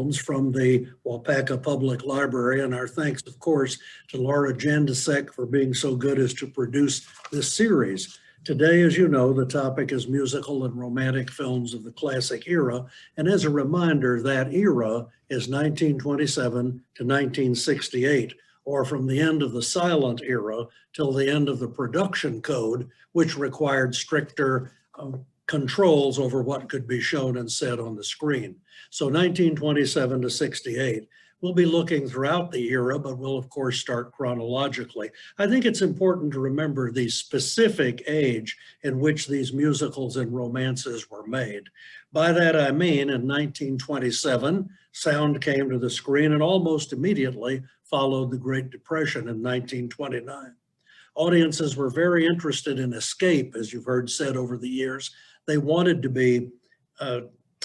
films from the Waupaca Public Library, and our thanks, of course, to Laura Jandisek for being so good as to produce this series. Today, as you know, the topic is musical and romantic films of the classic era, and as a reminder, that era is 1927 to 1968, or from the end of the silent era till the end of the production code, which required stricter controls over what could be shown and said on the screen. So 1927 to 68. We'll be looking throughout the era, but we'll of course start chronologically. I think it's important to remember the specific age in which these musicals and romances were made. By that I mean in 1927, sound came to the screen and almost immediately followed the Great Depression in 1929. Audiences were very interested in escape, as you've heard said over the years. They wanted to be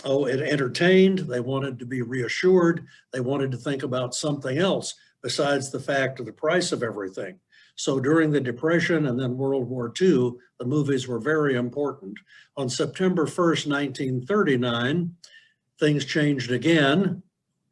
entertained, they wanted to be reassured, they wanted to think about something else besides the fact of the price of everything. So during the Depression and then World War II, the movies were very important. On September 1st, 1939, things changed again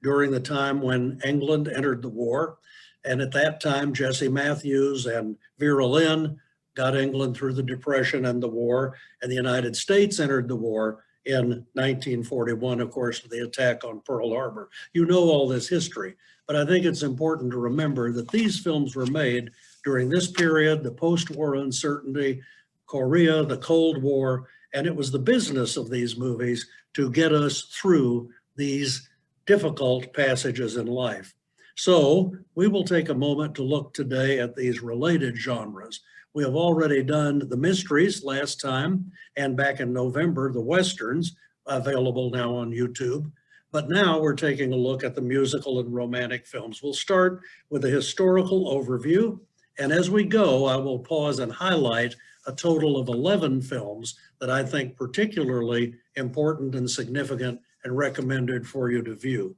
during the time when England entered the war. And at that time, Jesse Matthews and Vera Lynn got England through the Depression and the war, and the United States entered the war in 1941, of course, with the attack on Pearl Harbor. You know all this history, but I think it's important to remember that these films were made during this period, the post-war uncertainty, Korea, the Cold War, and it was the business of these movies to get us through these difficult passages in life. So we will take a moment to look today at these related genres. We have already done the mysteries last time, and back in November, the Westerns, available now on YouTube. But now we're taking a look at the musical and romantic films. We'll start with a historical overview, and as we go, I will pause and highlight a total of 11 films that I think particularly important and significant and recommended for you to view.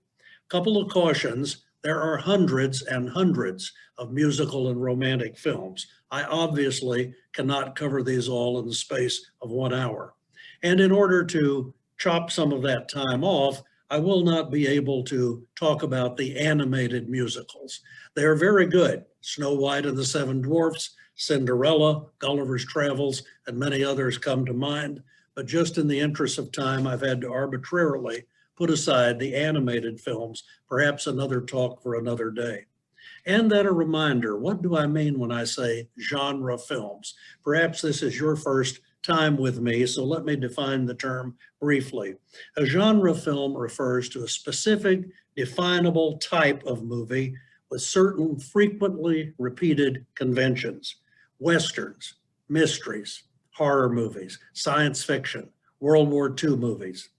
Couple of cautions. There are hundreds and hundreds of musical and romantic films. I obviously cannot cover these all in the space of 1 hour. And in order to chop some of that time off, I will not be able to talk about the animated musicals. They are very good. Snow White and the Seven Dwarfs, Cinderella, Gulliver's Travels, and many others come to mind. But just in the interest of time, I've had to arbitrarily put aside the animated films, perhaps another talk for another day. And then a reminder, what do I mean when I say genre films? Perhaps this is your first time with me, so let me define the term briefly. A genre film refers to a specific, definable type of movie with certain frequently repeated conventions. Westerns, mysteries, horror movies, science fiction, World War II movies.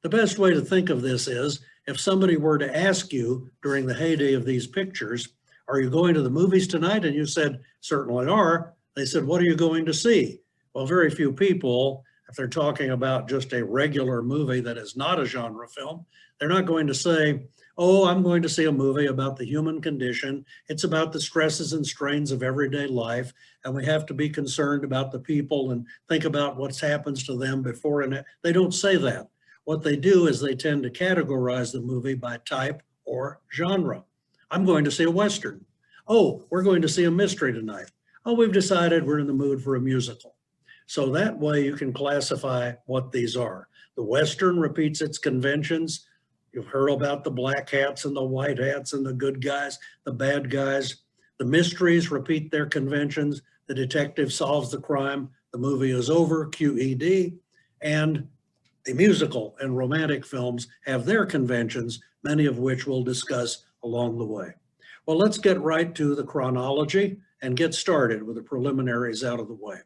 The best way to think of this is if somebody were to ask you during the heyday of these pictures, are you going to the movies tonight? And you said, certainly are. They said, what are you going to see? Well, very few people, if they're talking about just a regular movie that is not a genre film, they're not going to say, oh, I'm going to see a movie about the human condition. It's about the stresses and strains of everyday life, and we have to be concerned about the people and think about what happens to them before and they don't say that. What they do is they tend to categorize the movie by type or genre. I'm going to see a Western. Oh, we're going to see a mystery tonight. Oh, we've decided we're in the mood for a musical. So that way you can classify what these are. The Western repeats its conventions. You've heard about the black hats and the white hats and the good guys, the bad guys. The mysteries repeat their conventions. The detective solves the crime. The movie is over, QED. And the musical and romantic films have their conventions, many of which we'll discuss along the way. Well, let's get right to the chronology and get started with the preliminaries out of the way.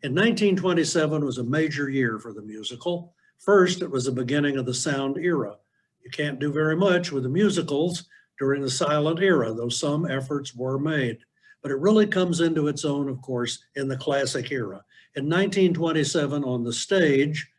In 1927 was a major year for the musical. First, it was the beginning of the sound era. You can't do very much with the musicals during the silent era, though some efforts were made. But it really comes into its own, of course, in the classic era. In 1927 on the stage,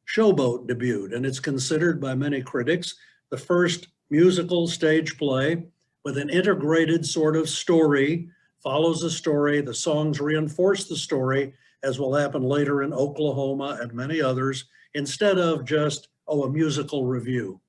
Showboat debuted, and it's considered by many critics the first musical stage play with an integrated sort of story, follows a story, the songs reinforce the story, as will happen later in Oklahoma and many others, instead of just, oh, a musical review.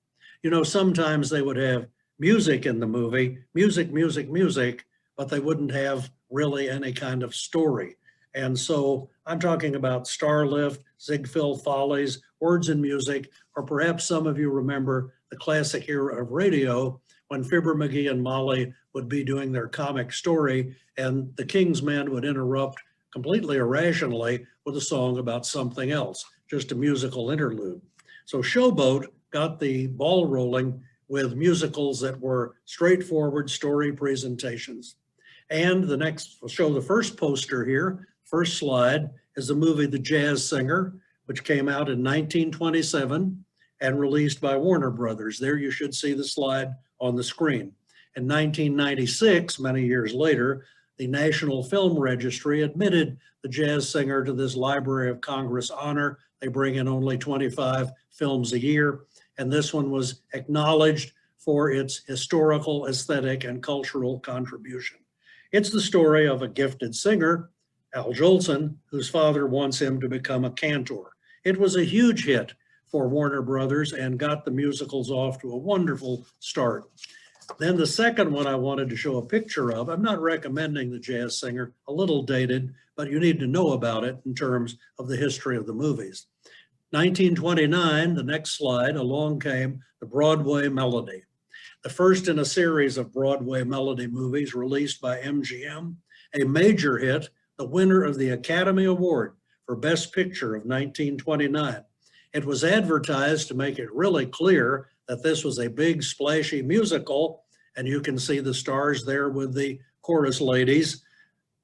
You know, sometimes they would have music in the movie, music, music, music, but they wouldn't have really any kind of story. And so I'm talking about Starlift, Ziegfeld Follies, Words and Music, or perhaps some of you remember the classic era of radio when Fibber McGee and Molly would be doing their comic story and the King's Men would interrupt completely irrationally with a song about something else, just a musical interlude. So Showboat got the ball rolling with musicals that were straightforward story presentations. And the next, we'll show the first poster here. First slide is the movie The Jazz Singer, which came out in 1927 and released by Warner Brothers. There you should see the slide on the screen. In 1996, many years later, the National Film Registry admitted The Jazz Singer to this Library of Congress honor. They bring in only 25 films a year, and this one was acknowledged for its historical, aesthetic, and cultural contribution. It's the story of a gifted singer, Al Jolson, whose father wants him to become a cantor. It was a huge hit for Warner Brothers and got the musicals off to a wonderful start. Then the second one I wanted to show a picture of, I'm not recommending The Jazz Singer, a little dated, but you need to know about it in terms of the history of the movies. 1929, the next slide, along came the Broadway Melody, the first in a series of Broadway Melody movies released by MGM, a major hit, the winner of the Academy Award for Best Picture of 1929. It was advertised to make it really clear that this was a big, splashy musical, and you can see the stars there with the chorus ladies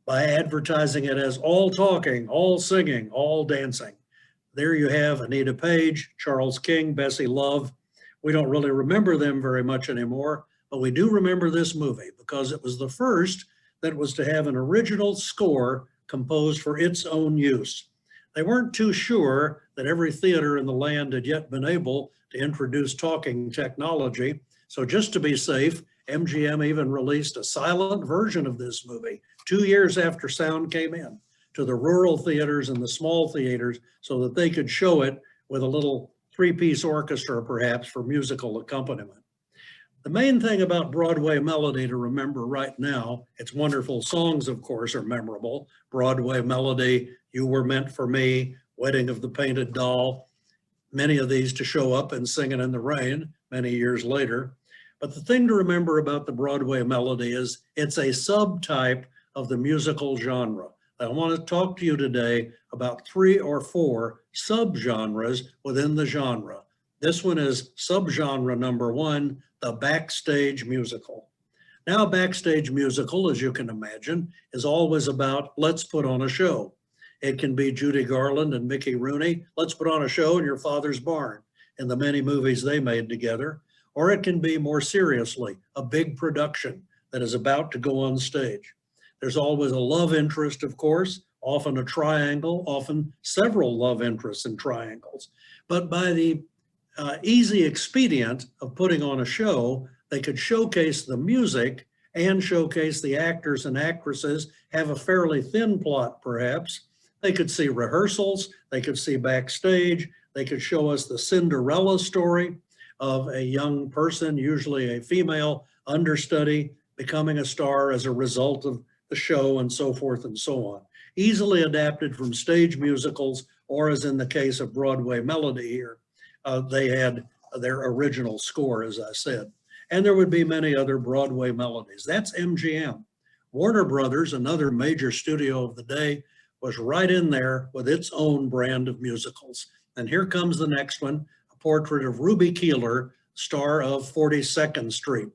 by advertising it as all talking, all singing, all dancing. There you have Anita Page, Charles King, Bessie Love. We don't really remember them very much anymore, but we do remember this movie because it was the first that was to have an original score composed for its own use. They weren't too sure that every theater in the land had yet been able to introduce talking technology. So just to be safe, MGM even released a silent version of this movie 2 years after sound came in to the rural theaters and the small theaters so that they could show it with a little three-piece orchestra perhaps for musical accompaniment. The main thing about Broadway Melody to remember right now, its wonderful songs, of course, are memorable. Broadway Melody, You Were Meant for Me, Wedding of the Painted Doll, many of these to show up and Singing in the Rain many years later. But the thing to remember about the Broadway Melody is it's a subtype of the musical genre. I want to talk to you today about 3 or 4 subgenres within the genre. This one is subgenre number 1, the backstage musical. Now, backstage musical, as you can imagine, is always about let's put on a show. It can be Judy Garland and Mickey Rooney, let's put on a show in your father's barn, in the many movies they made together. Or it can be more seriously, a big production that is about to go on stage. There's always a love interest, of course, often a triangle, often several love interests in triangles. But by the easy expedient of putting on a show, they could showcase the music and showcase the actors and actresses, have a fairly thin plot perhaps. They could see rehearsals, they could see backstage, they could show us the Cinderella story of a young person, usually a female understudy, becoming a star as a result of the show and so forth and so on. Easily adapted from stage musicals, or as in the case of Broadway Melody here, they had their original score, as I said. And there would be many other Broadway melodies. That's MGM. Warner Brothers, another major studio of the day, was right in there with its own brand of musicals. And here comes the next one, a portrait of Ruby Keeler, star of 42nd Street.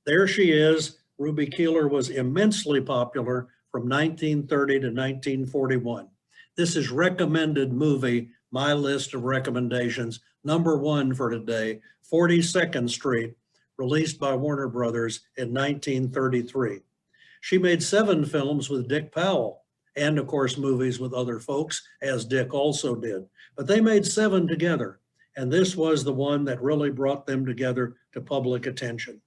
There she is. Ruby Keeler was immensely popular from 1930 to 1941. This is recommended movie, my list of recommendations, number 1 for today, 42nd Street, released by Warner Brothers in 1933. She made 7 films with Dick Powell, and of course movies with other folks, as Dick also did. But they made 7 together, and this was the one that really brought them together to public attention.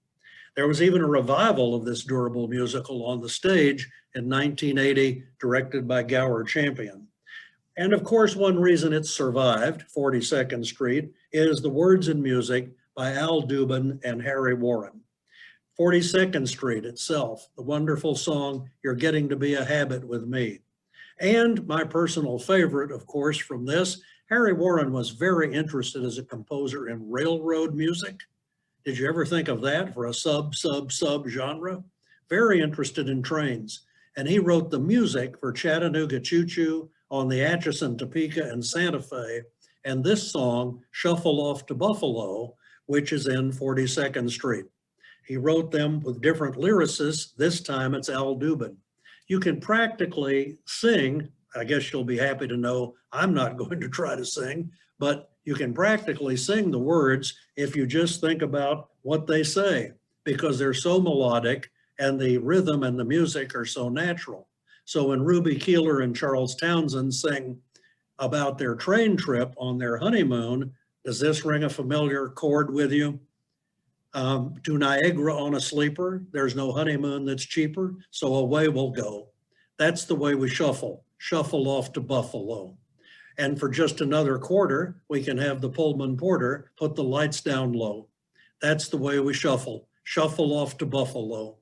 There was even a revival of this durable musical on the stage in 1980, directed by Gower Champion. And of course, one reason it survived, 42nd Street, is the words and music by Al Dubin and Harry Warren. 42nd Street itself, the wonderful song, You're Getting to Be a Habit with Me. And my personal favorite, of course, from this, Harry Warren was very interested as a composer in railroad music. Did you ever think of that for a sub genre? Very interested in trains. And he wrote the music for Chattanooga Choo Choo, on the Atchison, Topeka, and Santa Fe, and this song, Shuffle Off to Buffalo, which is in 42nd Street. He wrote them with different lyricists. This time it's Al Dubin. You can practically sing. I guess you'll be happy to know I'm not going to try to sing, but you can practically sing the words if you just think about what they say, because they're so melodic and the rhythm and the music are so natural. So when Ruby Keeler and Charles Townsend sing about their train trip on their honeymoon, does this ring a familiar chord with you? To Niagara on a sleeper, there's no honeymoon that's cheaper, so away we'll go. That's the way we shuffle off to Buffalo. And for just another quarter, we can have the Pullman porter put the lights down low. That's the way we shuffle off to Buffalo.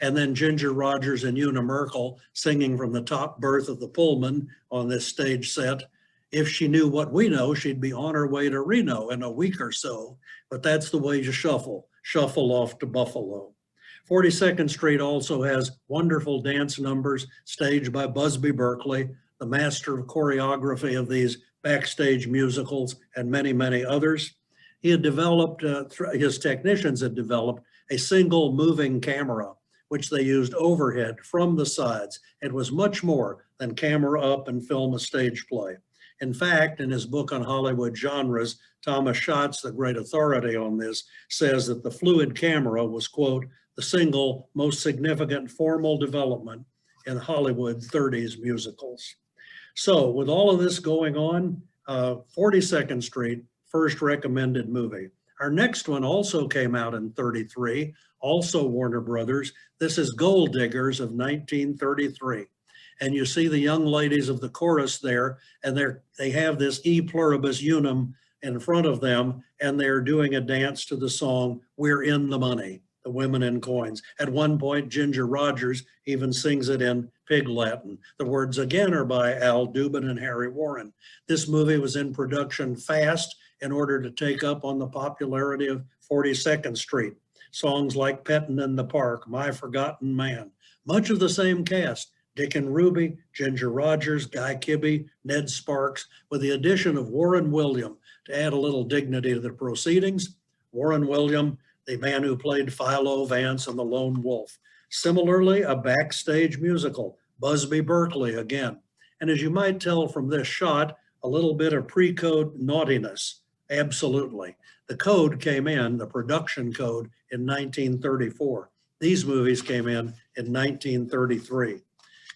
And then Ginger Rogers and Una Merkel singing from the top berth of the Pullman on this stage set. If she knew what we know, she'd be on her way to Reno in a week or so. But that's the way you shuffle off to Buffalo. 42nd Street also has wonderful dance numbers staged by Busby Berkeley, the master of choreography of these backstage musicals and many, many others. He had developed, his technicians had developed a single moving camera, which they used overhead from the sides. It was much more than camera up and film a stage play. In fact, in his book on Hollywood genres, Thomas Schatz, the great authority on this, says that the fluid camera was, quote, the single most significant formal development in Hollywood 30s musicals. So with all of this going on, 42nd Street, first recommended movie. Our next one also came out in 33, also Warner Brothers. This is Gold Diggers of 1933. And you see the young ladies of the chorus there, and they have this E pluribus unum in front of them, and they're doing a dance to the song, We're in the Money, the women in coins. At one point, Ginger Rogers even sings it in Pig Latin. The words again are by Al Dubin and Harry Warren. This movie was in production fast in order to take up on the popularity of 42nd Street. Songs like Pettin' in the Park, My Forgotten Man, much of the same cast, Dick and Ruby, Ginger Rogers, Guy Kibbe, Ned Sparks, with the addition of Warren William to add a little dignity to the proceedings. Warren William, the man who played Philo Vance and the Lone Wolf. Similarly, a backstage musical, Busby Berkeley again. And as you might tell from this shot, a little bit of pre-code naughtiness, absolutely. The code came in, the production code, in 1934. These movies came in 1933.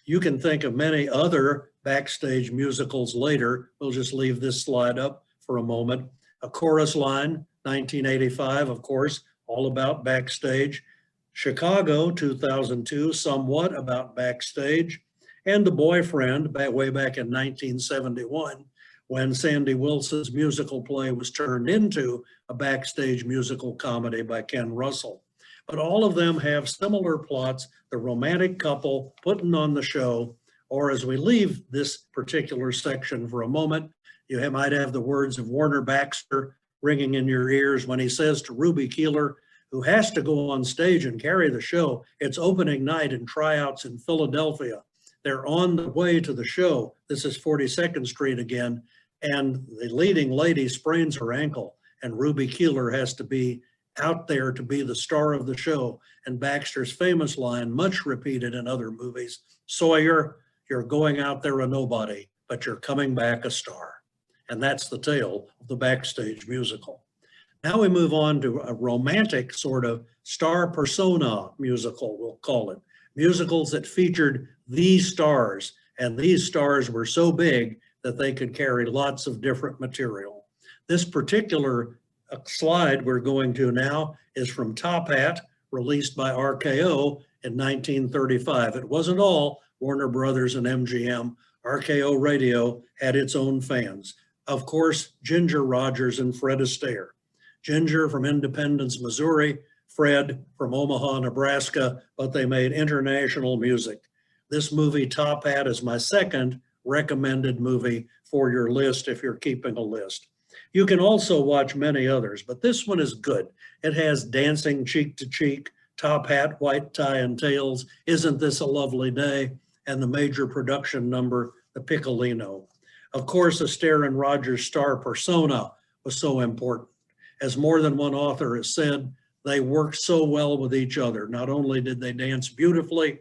You can think of many other backstage musicals later. We'll just leave this slide up for a moment. A Chorus Line, 1985, of course, all about backstage. Chicago, 2002, somewhat about backstage. And The Boyfriend, way back in 1971, when Sandy Wilson's musical play was turned into a backstage musical comedy by Ken Russell. But all of them have similar plots, the romantic couple putting on the show, or as we leave this particular section for a moment, you might have the words of Warner Baxter ringing in your ears when he says to Ruby Keeler, who has to go on stage and carry the show, it's opening night and tryouts in Philadelphia. They're on the way to the show. This is 42nd Street again, and the leading lady sprains her ankle, and Ruby Keeler has to be out there to be the star of the show. And Baxter's famous line, much repeated in other movies, Sawyer, you're going out there a nobody, but you're coming back a star. And that's the tale of the backstage musical. Now we move on to a romantic sort of star persona musical, we'll call it. Musicals that featured these stars, and these stars were so big that they could carry lots of different material. This particular slide we're going to now is from Top Hat, released by RKO in 1935. It wasn't all Warner Brothers and MGM. RKO Radio had its own fans. Of course, Ginger Rogers and Fred Astaire. Ginger from Independence, Missouri, Fred from Omaha, Nebraska, but they made international music. This movie, Top Hat, is my second recommended movie for your list if you're keeping a list. You can also watch many others, but this one is good. It has Dancing Cheek to Cheek, Top Hat, White Tie and Tails, Isn't This a Lovely Day, and the major production number, The Piccolino. Of course, Astaire and Roger's star persona was so important. As more than one author has said, they worked so well with each other. Not only did they dance beautifully,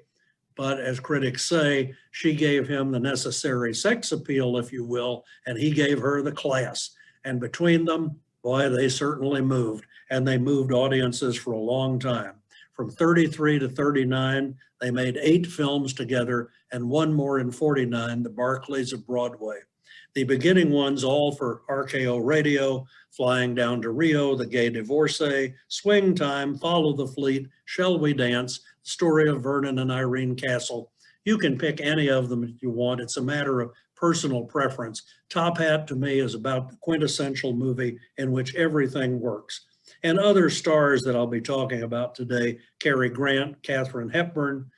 but as critics say, she gave him the necessary sex appeal, if you will, and he gave her the class. And between them, boy, they certainly moved, and they moved audiences for a long time. From 33 to 39, they made 8 films together and one more in 49, The Barclays of Broadway. The beginning ones all for RKO Radio, Flying Down to Rio, The Gay Divorcee, Swing Time, Follow the Fleet, Shall We Dance, Story of Vernon and Irene Castle. You can pick any of them if you want. It's a matter of personal preference. Top Hat to me is about the quintessential movie in which everything works. And other stars that I'll be talking about today, Cary Grant, Katharine Hepburn,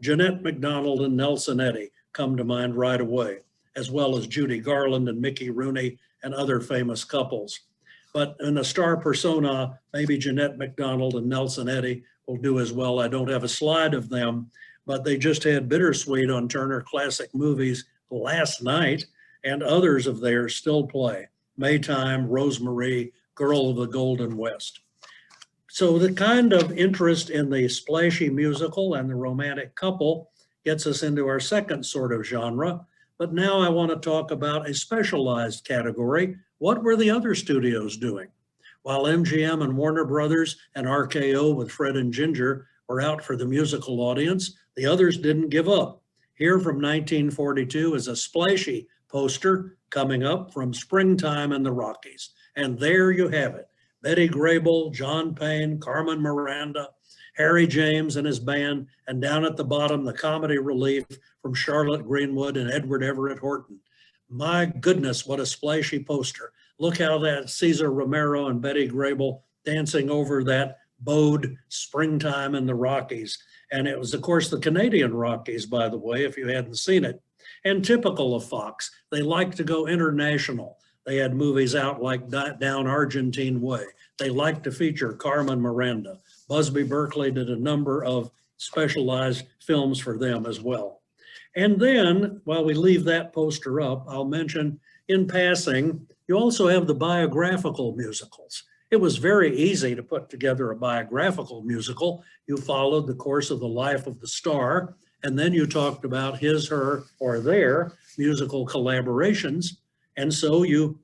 Jeanette MacDonald and Nelson Eddy come to mind right away, as well as Judy Garland and Mickey Rooney and other famous couples. But in a star persona, maybe Jeanette MacDonald and Nelson Eddy will do as well. I don't have a slide of them, but they just had Bittersweet on Turner Classic Movies last night, and others of theirs still play. Maytime, Rosemarie, Girl of the Golden West. So the kind of interest in the splashy musical and the romantic couple gets us into our second sort of genre. But now I want to talk about a specialized category. What were the other studios doing? While MGM and Warner Brothers and RKO with Fred and Ginger were out for the musical audience, the others didn't give up. Here from 1942 is a splashy poster coming up from Springtime in the Rockies. And there you have it. Betty Grable, John Payne, Carmen Miranda, Harry James and his band, and down at the bottom, the comedy relief from Charlotte Greenwood and Edward Everett Horton. My goodness, what a splashy poster. Look how that Cesar Romero and Betty Grable dancing over that bowed Springtime in the Rockies. And it was, of course, the Canadian Rockies, by the way, if you hadn't seen it. And typical of Fox, they like to go international. They had movies out like Down Argentine Way. They like to feature Carmen Miranda. Busby Berkeley did a number of specialized films for them as well. And then, while we leave that poster up, I'll mention in passing, you also have the biographical musicals. It was very easy to put together a biographical musical. You followed the course of the life of the star, and then you talked about his, her, or their musical collaborations. And so you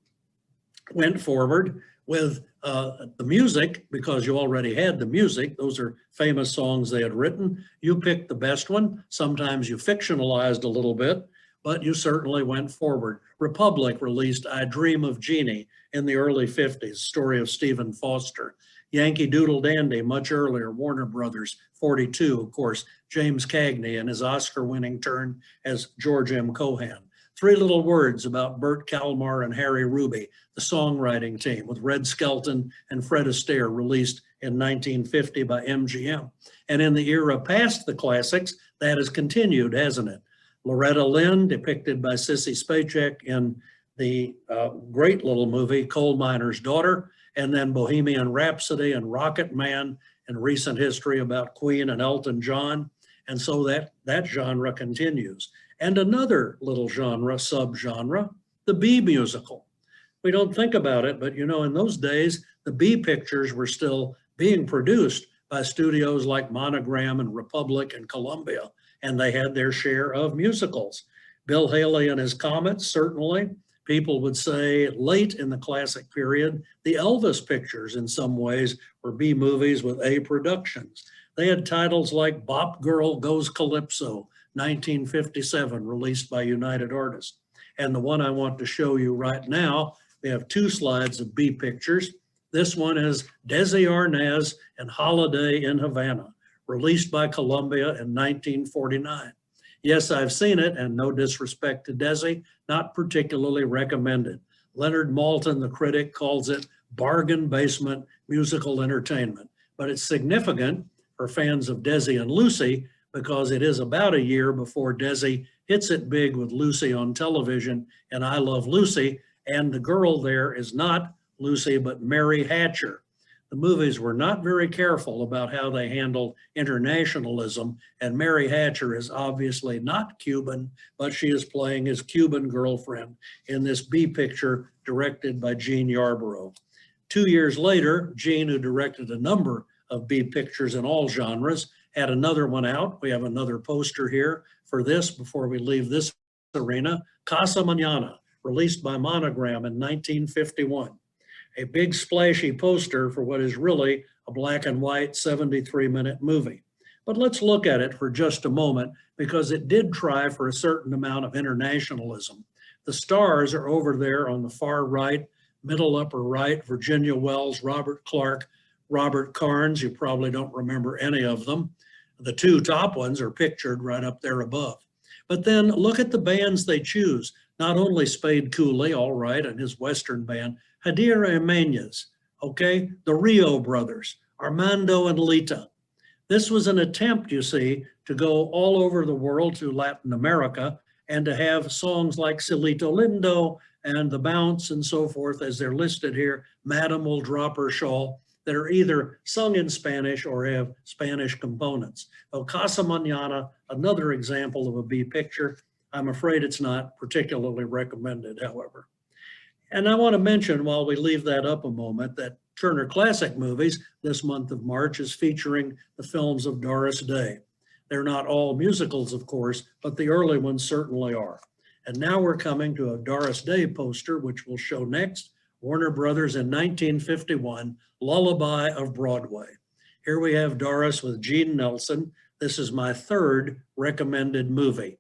went forward with the music, because you already had the music. Those are famous songs they had written. You picked the best one. Sometimes you fictionalized a little bit, but you certainly went forward. Republic released I Dream of Jeannie in the early 50s, story of Stephen Foster. Yankee Doodle Dandy, much earlier, Warner Brothers, 42, of course, James Cagney and his Oscar-winning turn as George M. Cohan. Three Little Words about Burt Kalmar and Harry Ruby, the songwriting team with Red Skelton and Fred Astaire, released in 1950 by MGM. And in the era past the classics, that has continued, hasn't it? Loretta Lynn, depicted by Sissy Spacek in the great little movie Coal Miner's Daughter, and then Bohemian Rhapsody and Rocket Man in recent history about Queen and Elton John. And so that genre continues. And another little genre, subgenre, the B musical. We don't think about it, but you know, in those days, the B pictures were still being produced by studios like Monogram and Republic and Columbia, and they had their share of musicals. Bill Haley and his Comets, certainly. People would say late in the classic period, the Elvis pictures in some ways were B movies with A productions. They had titles like Bop Girl Goes Calypso, 1957, released by United Artists. And the one I want to show you right now, we have two slides of B pictures. This one is Desi Arnaz and Holiday in Havana, released by Columbia in 1949. Yes, I've seen it, and no disrespect to Desi, not particularly recommended. Leonard Maltin, the critic, calls it bargain basement musical entertainment. But it's significant for fans of Desi and Lucy because it is about a year before Desi hits it big with Lucy on television and I Love Lucy, and the girl there is not Lucy but Mary Hatcher. The movies were not very careful about how they handled internationalism, and Mary Hatcher is obviously not Cuban, but she is playing his Cuban girlfriend in this B picture directed by Gene Yarborough. 2 years later, Gene, who directed a number of B pictures in all genres, had another one out. We have another poster here for this before we leave this arena. Casa Manana, released by Monogram in 1951. A big splashy poster for what is really a black and white 73-minute movie. But let's look at it for just a moment because it did try for a certain amount of internationalism. The stars are over there on the far right, middle upper right, Virginia Wells, Robert Clark, Robert Carnes. You probably don't remember any of them. The two top ones are pictured right up there above. But then look at the bands they choose. Not only Spade Cooley, all right, and his Western band, Hadir Jimenez, okay, the Rio Brothers, Armando and Lita. This was an attempt, you see, to go all over the world to Latin America and to have songs like Cielito Lindo and The Bounce and so forth, as they're listed here, Madam Will Drop Her Shawl, that are either sung in Spanish or have Spanish components. Oh, Casa Manana, another example of a B picture. I'm afraid it's not particularly recommended, however. And I want to mention, while we leave that up a moment, that Turner Classic Movies this month of March is featuring the films of Doris Day. They're not all musicals, of course, but the early ones certainly are. And now we're coming to a Doris Day poster, which we'll show next. Warner Brothers in 1951, Lullaby of Broadway. Here we have Doris with Gene Nelson. This is my third recommended movie.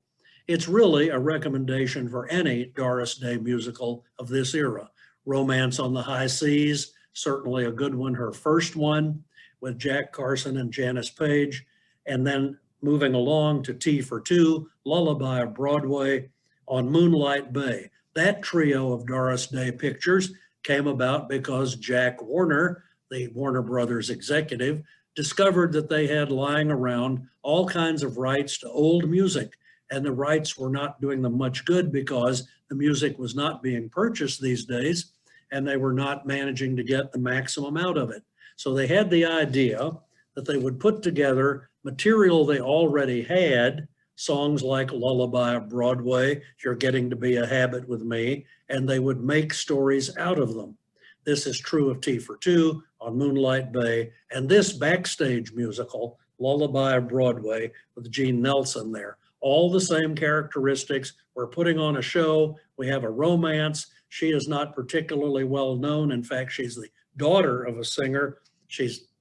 It's really a recommendation for any Doris Day musical of this era. Romance on the High Seas, certainly a good one, her first one with Jack Carson and Janice Page. And then moving along to Tea for Two, Lullaby of Broadway, on Moonlight Bay. That trio of Doris Day pictures came about because Jack Warner, the Warner Brothers executive, discovered that they had lying around all kinds of rights to old music, and the rights were not doing them much good because the music was not being purchased these days, and they were not managing to get the maximum out of it. So they had the idea that they would put together material they already had, songs like Lullaby of Broadway, You're Getting to Be a Habit with Me, and they would make stories out of them. This is true of Tea for Two, on Moonlight Bay, and this backstage musical, Lullaby of Broadway, with Gene Nelson there. All the same characteristics. We're putting on a show. We have a romance. She is not particularly well known. In fact, she's the daughter of a singer.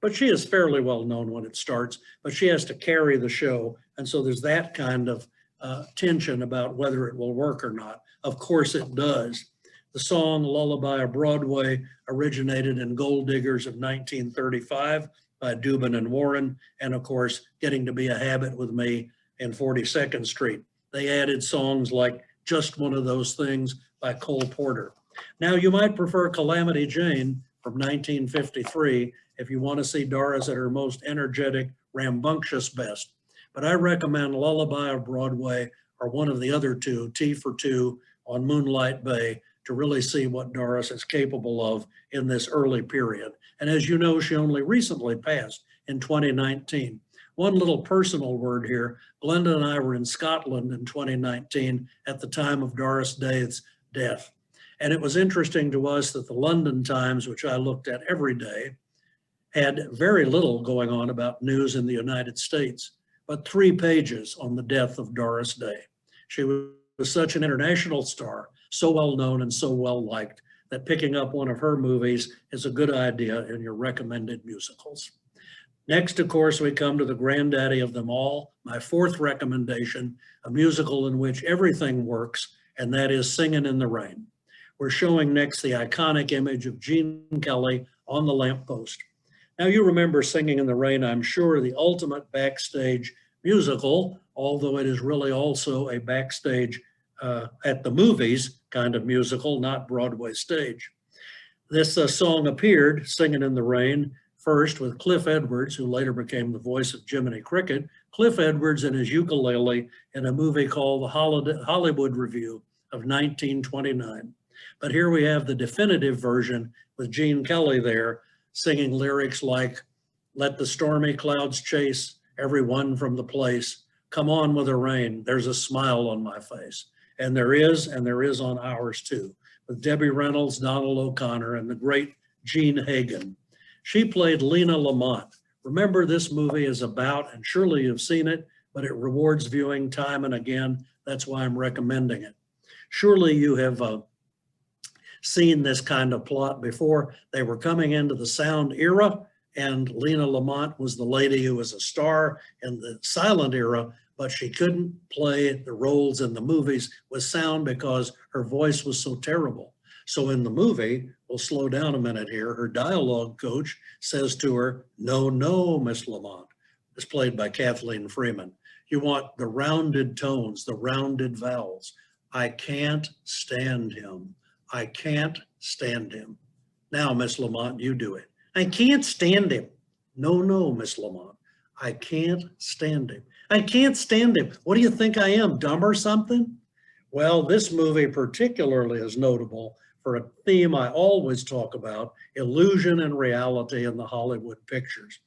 But she is fairly well known when it starts, but she has to carry the show. And so there's that kind of tension about whether it will work or not. Of course it does. The song Lullaby of Broadway originated in Gold Diggers of 1935 by Dubin and Warren, and of course, Getting to Be a Habit with Me in 42nd Street. They added songs like Just One of Those Things by Cole Porter. Now you might prefer Calamity Jane from 1953 if you want to see Doris at her most energetic, rambunctious best. But I recommend Lullaby of Broadway or one of the other two, Tea for Two on Moonlight Bay, to really see what Doris is capable of in this early period. And as you know, she only recently passed in 2019. One little personal word here, Glenda and I were in Scotland in 2019 at the time of Doris Day's death. And it was interesting to us that the London Times, which I looked at every day, had very little going on about news in the United States, but 3 pages on the death of Doris Day. She was such an international star, so well known and so well liked, that picking up one of her movies is a good idea in your recommended musicals. Next, of course, we come to the granddaddy of them all, my 4th recommendation, a musical in which everything works, and that is Singin' in the Rain. We're showing next the iconic image of Gene Kelly on the lamppost. Now you remember Singing in the Rain, I'm sure, the ultimate backstage musical, although it is really also a backstage at the movies kind of musical, not Broadway stage. This song appeared, Singing in the Rain, first with Cliff Edwards, who later became the voice of Jiminy Cricket, Cliff Edwards and his ukulele in a movie called The Hollywood Review of 1929. But here we have the definitive version with Gene Kelly there singing lyrics like, let the stormy clouds chase everyone from the place. Come on with the rain, there's a smile on my face. And there is on ours too, with Debbie Reynolds, Donald O'Connor, and the great Jean Hagen. She played Lena Lamont. Remember, this movie is about, and surely you've seen it, but it rewards viewing time and again. That's why I'm recommending it. Surely you have seen this kind of plot before. They were coming into the sound era, and Lena Lamont was the lady who was a star in the silent era, but she couldn't play the roles in the movies with sound because her voice was so terrible. So in the movie, we'll slow down a minute here, her dialogue coach says to her, no, no, Miss Lamont. It's played by Kathleen Freeman. You want the rounded tones, the rounded vowels. I can't stand him. I can't stand him. Now, Miss Lamont, you do it. I can't stand him. No, no, Miss Lamont. I can't stand him. I can't stand him. What do you think I am, dumb or something? Well, this movie particularly is notable for a theme I always talk about, illusion and reality in the Hollywood pictures.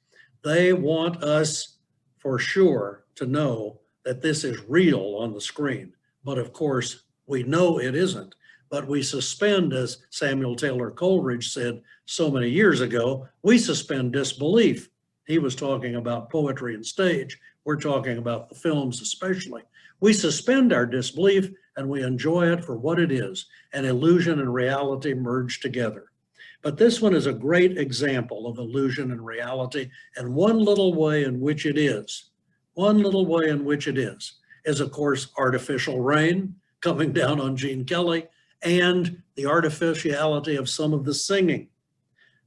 They want us for sure to know that this is real on the screen. But of course, we know it isn't. But we suspend, as Samuel Taylor Coleridge said so many years ago, we suspend disbelief. He was talking about poetry and stage. We're talking about the films especially. We suspend our disbelief and we enjoy it for what it is, an illusion and reality merged together. But this one is a great example of illusion and reality, and one little way in which it is, is of course artificial rain coming down on Gene Kelly and the artificiality of some of the singing.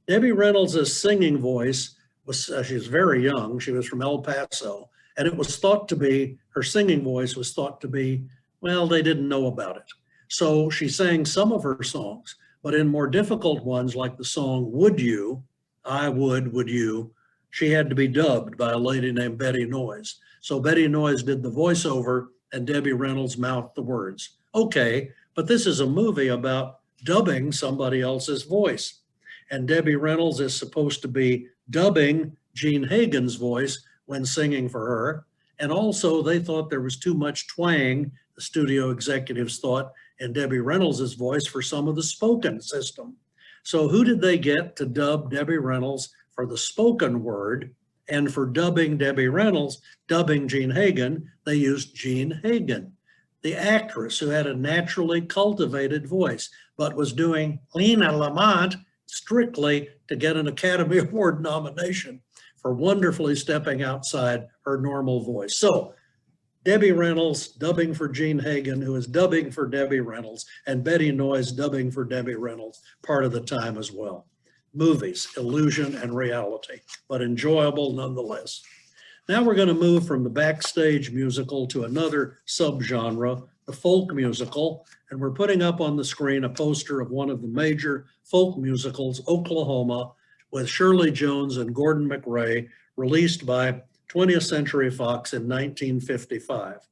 Debbie Reynolds' singing voice was, she's very young, she was from El Paso, and it was thought to be, her singing voice was thought to be, well, they didn't know about it. So she sang some of her songs, but in more difficult ones like the song, Would You, I Would You, she had to be dubbed by a lady named Betty Noyes. So Betty Noyes did the voiceover and Debbie Reynolds mouthed the words. Okay, but this is a movie about dubbing somebody else's voice. And Debbie Reynolds is supposed to be dubbing Jean Hagen's voice when singing for her. And also they thought there was too much twang, the studio executives thought, in Debbie Reynolds' voice for some of the spoken system. So who did they get to dub Debbie Reynolds for the spoken word? And for dubbing Debbie Reynolds, dubbing Jean Hagen, they used Jean Hagen, the actress who had a naturally cultivated voice, but was doing Lena Lamont strictly to get an Academy Award nomination for wonderfully stepping outside her normal voice. So Debbie Reynolds dubbing for Jean Hagen, who is dubbing for Debbie Reynolds, and Betty Noyes dubbing for Debbie Reynolds part of the time as well. Movies, illusion and reality, but enjoyable nonetheless. Now we're going to move from the backstage musical to another subgenre, the folk musical, and we're putting up on the screen a poster of one of the major folk musicals, Oklahoma, with Shirley Jones and Gordon MacRae, released by 20th Century Fox in 1955.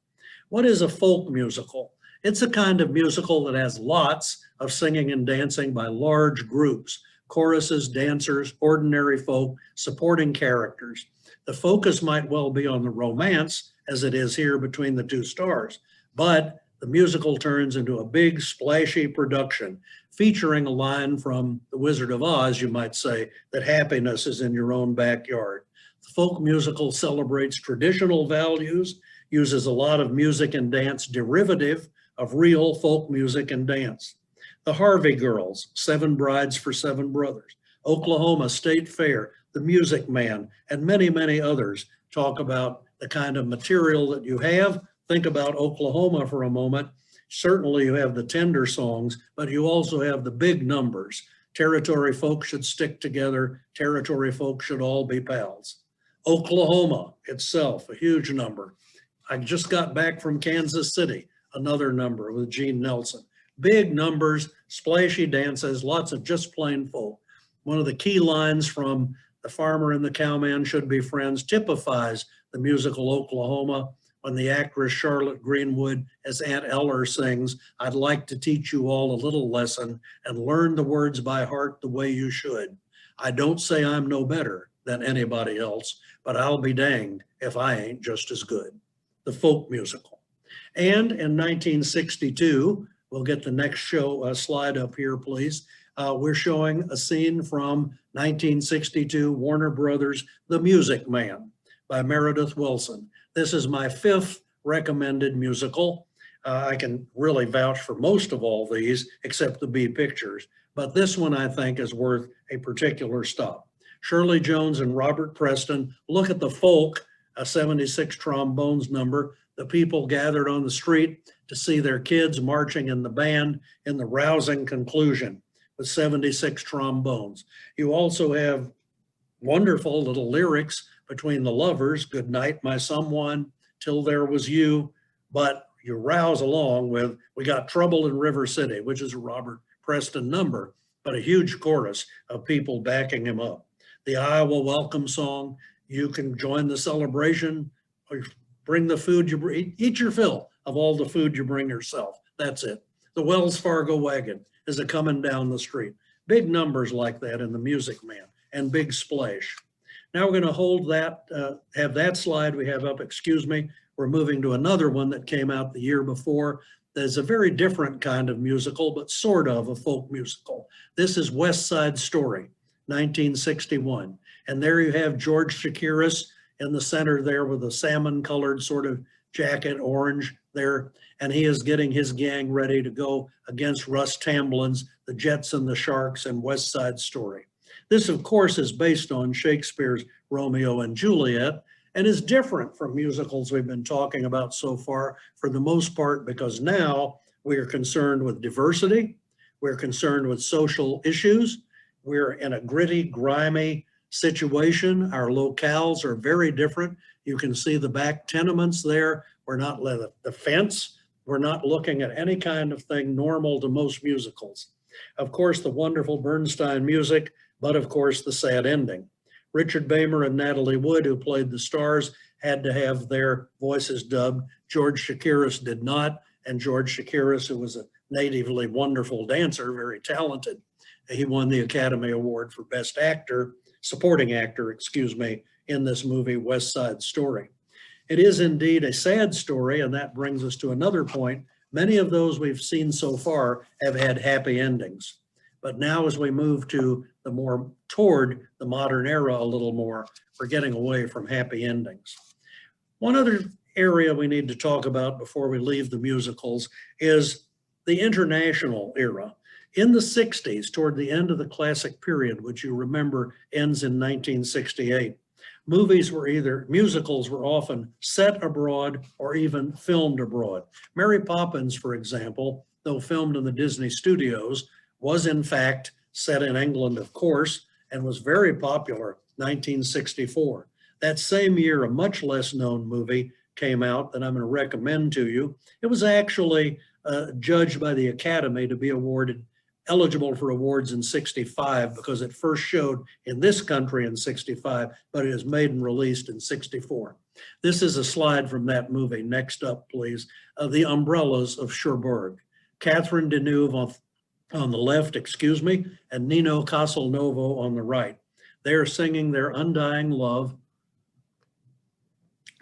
What is a folk musical? It's a kind of musical that has lots of singing and dancing by large groups, choruses, dancers, ordinary folk, supporting characters. The focus might well be on the romance, as it is here between the two stars, but the musical turns into a big, splashy production, featuring a line from The Wizard of Oz, you might say, that happiness is in your own backyard. The folk musical celebrates traditional values, uses a lot of music and dance derivative of real folk music and dance. The Harvey Girls, Seven Brides for Seven Brothers, Oklahoma State Fair, The Music Man, and many, many others talk about the kind of material that you have. Think about Oklahoma for a moment. Certainly you have the tender songs, but you also have the big numbers. Territory folk should stick together. Territory folk should all be pals. Oklahoma itself, a huge number. I just got back from Kansas City, another number with Gene Nelson. Big numbers, splashy dances, lots of just plain folk. One of the key lines from The Farmer and the Cowman Should Be Friends typifies the musical Oklahoma when the actress Charlotte Greenwood as Aunt Eller sings, "I'd like to teach you all a little lesson and learn the words by heart the way you should. I don't say I'm no better than anybody else, but I'll be danged if I ain't just as good." The folk musical. And in 1962, we'll get the next slide up here, please. We're showing a scene from 1962, Warner Brothers' The Music Man by Meredith Willson. This is my 5th recommended musical. I can really vouch for most of all these, except the B pictures, but this one I think is worth a particular stop. Shirley Jones and Robert Preston, look at the folk, a 76 trombones number, the people gathered on the street to see their kids marching in the band in the rousing conclusion with 76 trombones. You also have wonderful little lyrics between the lovers, "Good night, my someone, till there was you," but you rouse along with "We got trouble in River City," which is a Robert Preston number, but a huge chorus of people backing him up. The Iowa welcome song, "You can join the celebration, or bring the food you bring, eat your fill of all the food you bring yourself." That's it. The Wells Fargo wagon is a coming down the street. Big numbers like that in The Music Man, and big splash. Now we're going to hold that, have that slide we have up, excuse me. We're moving to another one that came out the year before. There's a very different kind of musical, but sort of a folk musical. This is West Side Story, 1961. And there you have George Chakiris in the center there with a salmon colored sort of jacket, orange there. And he is getting his gang ready to go against Russ Tamblin's The Jets and the Sharks and West Side Story. This, of course, is based on Shakespeare's Romeo and Juliet and is different from musicals we've been talking about so far for the most part, because now we are concerned with diversity, we're concerned with social issues, we're in a gritty, grimy situation. Our locales are very different. You can see the back tenements there. We're not the fence. We're not looking at any kind of thing normal to most musicals. Of course, the wonderful Bernstein music, but of course the sad ending. Richard Beymer and Natalie Wood, who played the stars, had to have their voices dubbed. George Chakiris did not, and George Chakiris, who was a natively wonderful dancer, very talented, he won the Academy Award for Best Actor, Supporting Actor, excuse me, in this movie, West Side Story. It is indeed a sad story, and that brings us to another point. Many of those we've seen so far have had happy endings. But now as we move to the more toward the modern era a little more, we're getting away from happy endings. One other area we need to talk about before we leave the musicals is the international era. In the 60s, toward the end of the classic period, which you remember ends in 1968, musicals were often set abroad or even filmed abroad. Mary Poppins, for example, though filmed in the Disney studios, was in fact set in England, of course, and was very popular, 1964. That same year, a much less known movie came out that I'm going to recommend to you. It was actually judged by the Academy to be eligible for awards in 65 because it first showed in this country in 65, but it is made and released in 64. This is a slide from that movie. Next up, please. The Umbrellas of Cherbourg. Catherine Deneuve on the left, excuse me, and Nino Castelnuovo on the right. They are singing their undying love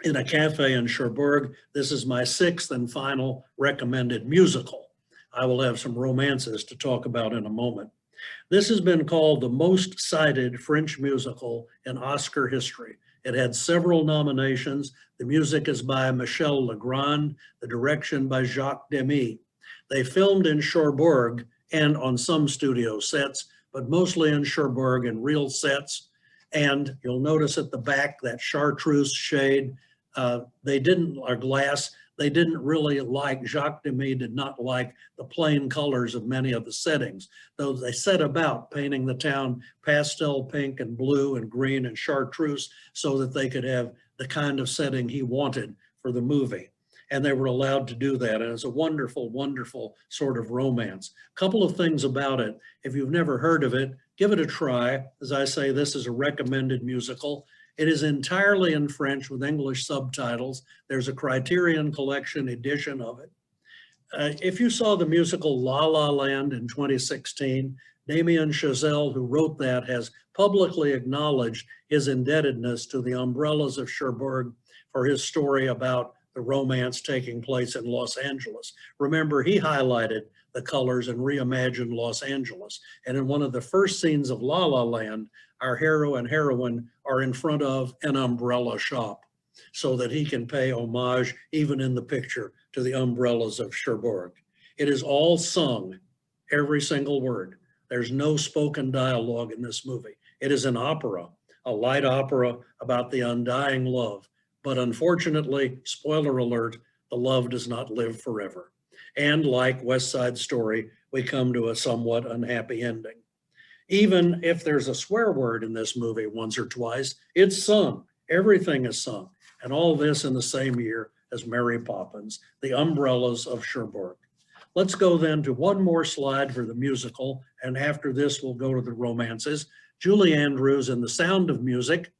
in a cafe in Cherbourg. This is my 6th and final recommended musical. I will have some romances to talk about in a moment. This has been called the most cited French musical in Oscar history. It had several nominations. The music is by Michel Legrand, the direction by Jacques Demy. They filmed in Cherbourg and on some studio sets, but mostly in Cherbourg in real sets. And you'll notice at the back that chartreuse shade, glass. They didn't really like, Jacques Demy did not like the plain colors of many of the settings, though they set about painting the town pastel pink and blue and green and chartreuse so that they could have the kind of setting he wanted for the movie. and they were allowed to do that. And it's a wonderful, wonderful sort of romance. A couple of things about it. If you've never heard of it, give it a try. As I say, this is a recommended musical. It is entirely in French with English subtitles. There's a Criterion Collection edition of it. If you saw the musical La La Land in 2016, Damien Chazelle, who wrote that, has publicly acknowledged his indebtedness to the Umbrellas of Cherbourg for his story about the romance taking place in Los Angeles. Remember, he highlighted the colors and reimagined Los Angeles. And in one of the first scenes of La La Land, our hero and heroine are in front of an umbrella shop so that he can pay homage, even in the picture, to the Umbrellas of Cherbourg. It is all sung, every single word. There's no spoken dialogue in this movie. It is an opera, a light opera about the undying love. But unfortunately, spoiler alert, the love does not live forever. And like West Side Story, we come to a somewhat unhappy ending. Even if there's a swear word in this movie once or twice, it's sung. Everything is sung. And all this in the same year as Mary Poppins, The Umbrellas of Cherbourg. Let's go then to one more slide for the musical, and after this we'll go to the romances. Julie Andrews in The Sound of Music.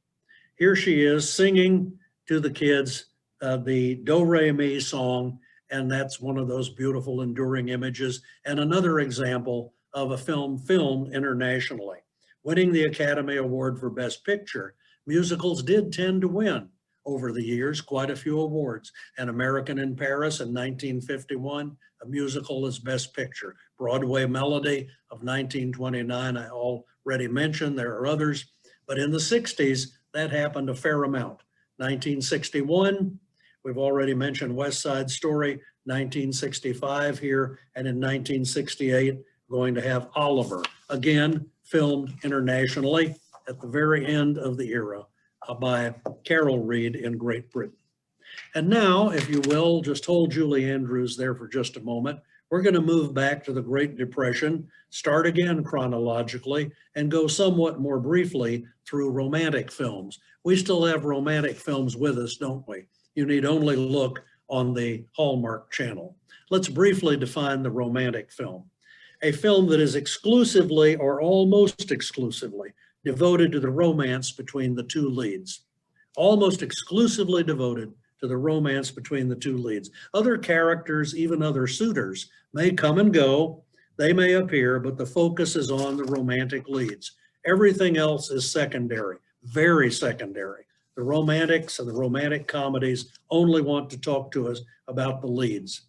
Here she is singing to the kids the Do Re Mi song, and that's one of those beautiful enduring images, and another example of a film filmed internationally. Winning the Academy Award for Best Picture, musicals did tend to win over the years, quite a few awards. An American in Paris in 1951, a musical as Best Picture. Broadway Melody of 1929, I already mentioned, there are others. But in the 60s, that happened a fair amount. 1961, we've already mentioned West Side Story, 1965 here, and in 1968, going to have Oliver, again, filmed internationally at the very end of the era by Carol Reed in Great Britain. And now, if you will, just hold Julie Andrews there for just a moment. We're going to move back to the Great Depression, start again chronologically, and go somewhat more briefly through romantic films. We still have romantic films with us, don't we? You need only look on the Hallmark Channel. Let's briefly define the romantic film. A film that is exclusively or almost exclusively devoted to the romance between the two leads. Almost exclusively devoted to the romance between the two leads. Other characters, even other suitors, may come and go, they may appear, but the focus is on the romantic leads. Everything else is secondary, very secondary. The romantics and the romantic comedies only want to talk to us about the leads.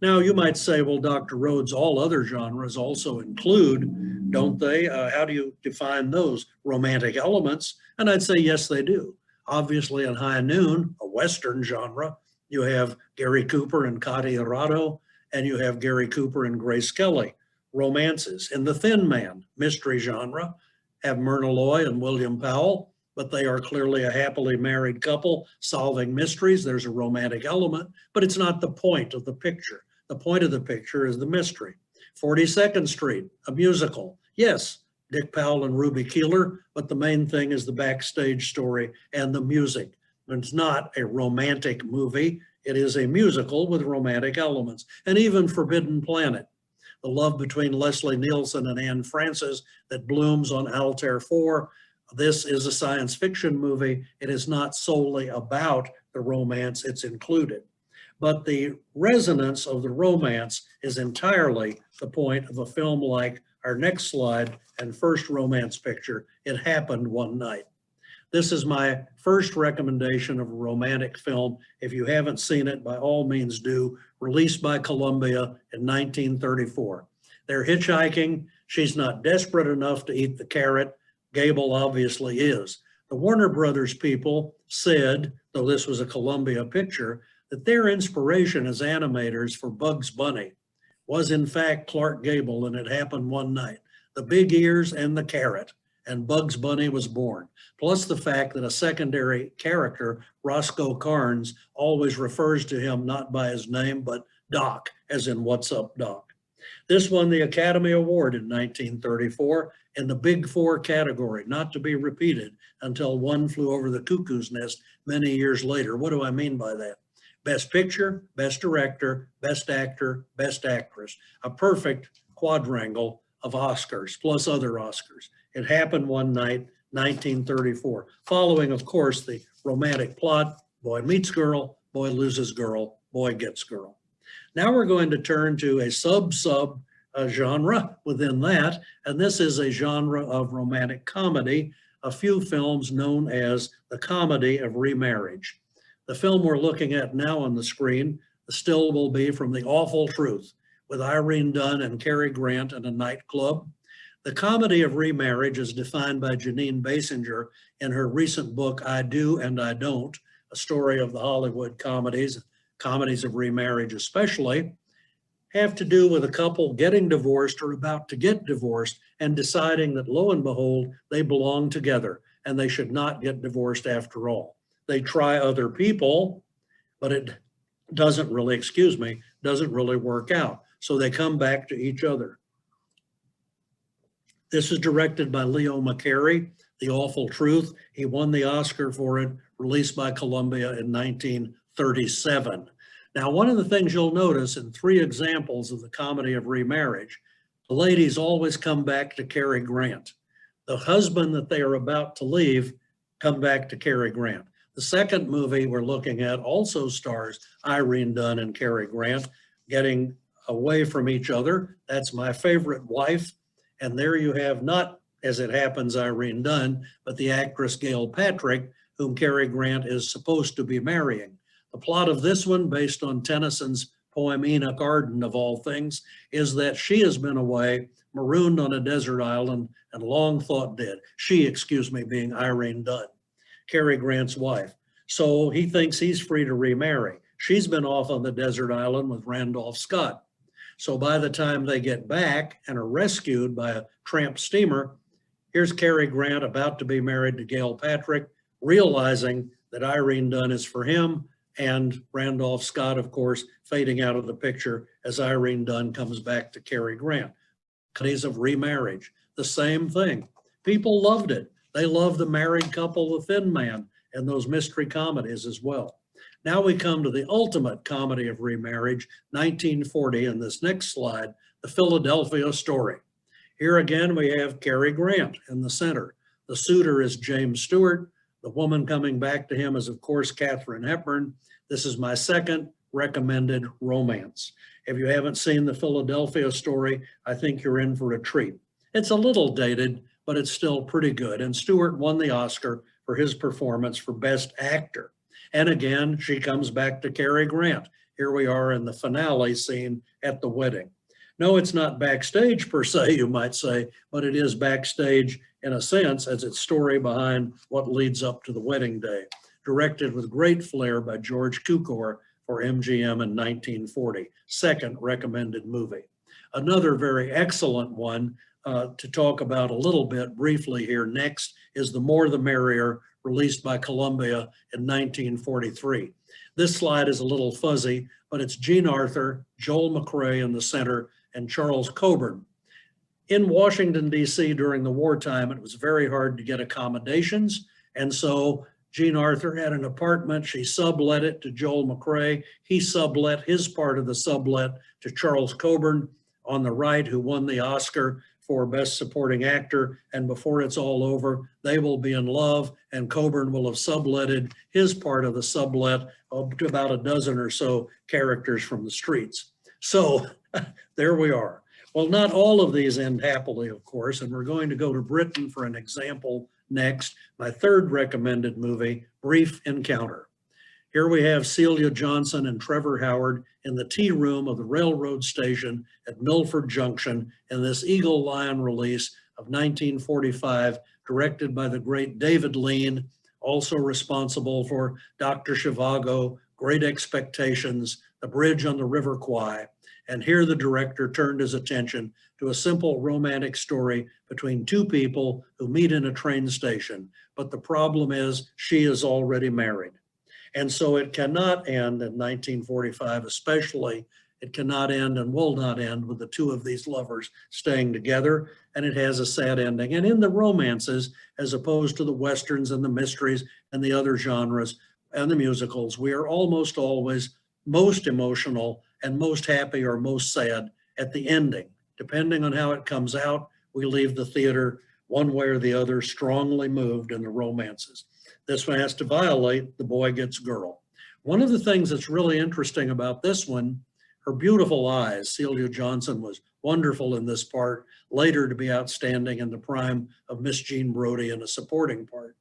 Now, you might say, well, Dr. Rhodes, all other genres also include, don't they? How do you define those romantic elements? And I'd say, yes, they do. Obviously, in High Noon, a Western genre, you have Gary Cooper and Cati Arado, and you have Gary Cooper and Grace Kelly, romances. In The Thin Man, mystery genre, have Myrna Loy and William Powell, but they are clearly a happily married couple solving mysteries. There's a romantic element, but it's not the point of the picture. The point of the picture is the mystery. 42nd Street, a musical. Yes, Dick Powell and Ruby Keeler, but the main thing is the backstage story and the music. It's not a romantic movie. It is a musical with romantic elements. And even Forbidden Planet, the love between Leslie Nielsen and Anne Francis that blooms on Altair 4. This is a science fiction movie. It is not solely about the romance, it's included. But the resonance of the romance is entirely the point of a film like our next slide and first romance picture, It Happened One Night. This is my first recommendation of a romantic film. If you haven't seen it, by all means do. Released by Columbia in 1934. They're hitchhiking. She's not desperate enough to eat the carrot. Gable obviously is. The Warner Brothers people said, though this was a Columbia picture, that their inspiration as animators for Bugs Bunny was in fact Clark Gable, and It Happened One Night. The big ears and the carrot, and Bugs Bunny was born. Plus the fact that a secondary character, Roscoe Carnes, always refers to him not by his name, but Doc, as in What's Up, Doc. This won the Academy Award in 1934 in the Big Four category, not to be repeated until One Flew Over the Cuckoo's Nest many years later. What do I mean by that? Best Picture, Best Director, Best Actor, Best Actress, a perfect quadrangle of Oscars, plus other Oscars. It happened one night, 1934, following, of course, the romantic plot, boy meets girl, boy loses girl, boy gets girl. Now we're going to turn to a genre within that, and this is a genre of romantic comedy, a few films known as the comedy of remarriage. The film we're looking at now on the screen, the still will be from The Awful Truth, with Irene Dunne and Cary Grant in a nightclub. The comedy of remarriage is defined by Janine Basinger in her recent book, I Do and I Don't, a story of the Hollywood comedies of remarriage especially, have to do with a couple getting divorced or about to get divorced and deciding that, lo and behold, they belong together and they should not get divorced after all. They try other people, but it doesn't really work out. So they come back to each other. This is directed by Leo McCarey, The Awful Truth. He won the Oscar for it, released by Columbia in 1937. Now, one of the things you'll notice in 3 examples of the comedy of remarriage, the ladies always come back to Cary Grant. The husband that they are about to leave come back to Cary Grant. The second movie we're looking at also stars Irene Dunne and Cary Grant getting away from each other. That's My Favorite Wife. And there you have not, as it happens, Irene Dunne, but the actress Gail Patrick, whom Cary Grant is supposed to be marrying. The plot of this one, based on Tennyson's poem Enoch Arden, of all things, is that she has been away, marooned on a desert island, and long thought dead. She, being Irene Dunne, Cary Grant's wife. So he thinks he's free to remarry. She's been off on the desert island with Randolph Scott. So by the time they get back and are rescued by a tramp steamer, here's Cary Grant about to be married to Gail Patrick, realizing that Irene Dunne is for him, and Randolph Scott, of course, fading out of the picture as Irene Dunne comes back to Cary Grant. Comedies of remarriage, the same thing. People loved it. They loved The Married Couple, The Thin Man, and those mystery comedies as well. Now we come to the ultimate comedy of remarriage, 1940, in this next slide, The Philadelphia Story. Here again, we have Cary Grant in the center. The suitor is James Stewart. The woman coming back to him is, of course, Katharine Hepburn. This is my second recommended romance. If you haven't seen The Philadelphia Story, I think you're in for a treat. It's a little dated, but it's still pretty good. And Stewart won the Oscar for his performance for Best Actor. And again, she comes back to Cary Grant. Here we are in the finale scene at the wedding. No, it's not backstage per se, you might say, but it is backstage in a sense, as it's story behind what leads up to the wedding day. Directed with great flair by George Cukor for MGM in 1940. Second recommended movie. Another very excellent one to talk about a little bit briefly here next is The More the Merrier, released by Columbia in 1943. This slide is a little fuzzy, but it's Jean Arthur, Joel McCrea in the center, and Charles Coburn. In Washington, D.C. during the wartime, it was very hard to get accommodations, and so Jean Arthur had an apartment. She sublet it to Joel McCrea. He sublet his part of the sublet to Charles Coburn on the right, who won the Oscar for Best Supporting Actor. And before it's all over, they will be in love, and Coburn will have subletted his part of the sublet to about a dozen or so characters from the streets. So there we are. Well, not all of these end happily, of course, and we're going to go to Britain for an example next. My third recommended movie, Brief Encounter. Here we have Celia Johnson and Trevor Howard in the tea room of the railroad station at Milford Junction in this Eagle Lion release of 1945, directed by the great David Lean, also responsible for Dr. Zhivago, Great Expectations, The Bridge on the River Kwai. And here the director turned his attention to a simple romantic story between two people who meet in a train station. But the problem is she is already married. And so it cannot end in 1945, especially, it cannot end and will not end with the two of these lovers staying together. And it has a sad ending. And in the romances, as opposed to the Westerns and the mysteries and the other genres, and the musicals, we are almost always most emotional and most happy or most sad at the ending. Depending on how it comes out, we leave the theater one way or the other, strongly moved in the romances. This one has to violate, the boy gets girl. One of the things that's really interesting about this one, her beautiful eyes. Celia Johnson was wonderful in this part, later to be outstanding in the prime of Miss Jean Brodie in a supporting part.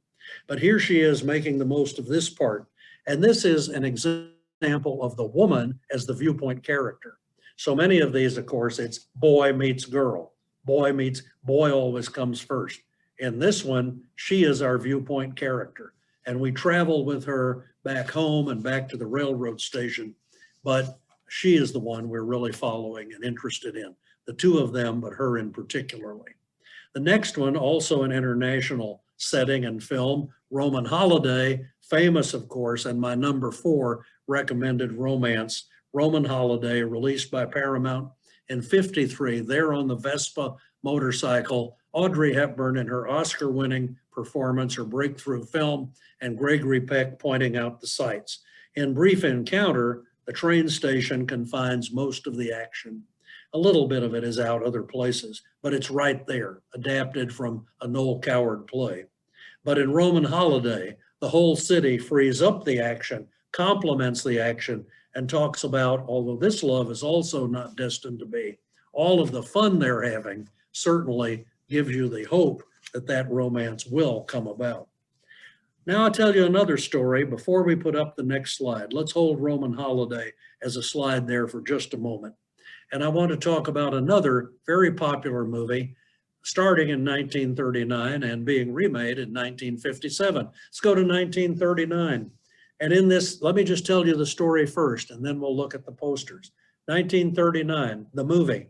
But here she is making the most of this part. And this is an example of the woman as the viewpoint character. So many of these, of course, it's boy meets girl. Boy meets boy always comes first. In this one, she is our viewpoint character. And we travel with her back home and back to the railroad station. But she is the one we're really following and interested in. The two of them, but her in particularly. The next one, also an international setting and film, Roman Holiday, famous, of course, and my number 4 recommended romance, Roman Holiday, released by Paramount in '53. There on the Vespa motorcycle, Audrey Hepburn in her Oscar-winning performance, her breakthrough film, and Gregory Peck pointing out the sights. In Brief Encounter, the train station confines most of the action. A little bit of it is out other places, but it's right there, adapted from a Noel Coward play. But in Roman Holiday, the whole city frees up the action, complements the action, and talks about, although this love is also not destined to be, all of the fun they're having certainly gives you the hope that that romance will come about. Now I'll tell you another story before we put up the next slide. Let's hold Roman Holiday as a slide there for just a moment. And I want to talk about another very popular movie starting in 1939 and being remade in 1957. Let's go to 1939. And in this, let me just tell you the story first, and then we'll look at the posters. 1939, the movie.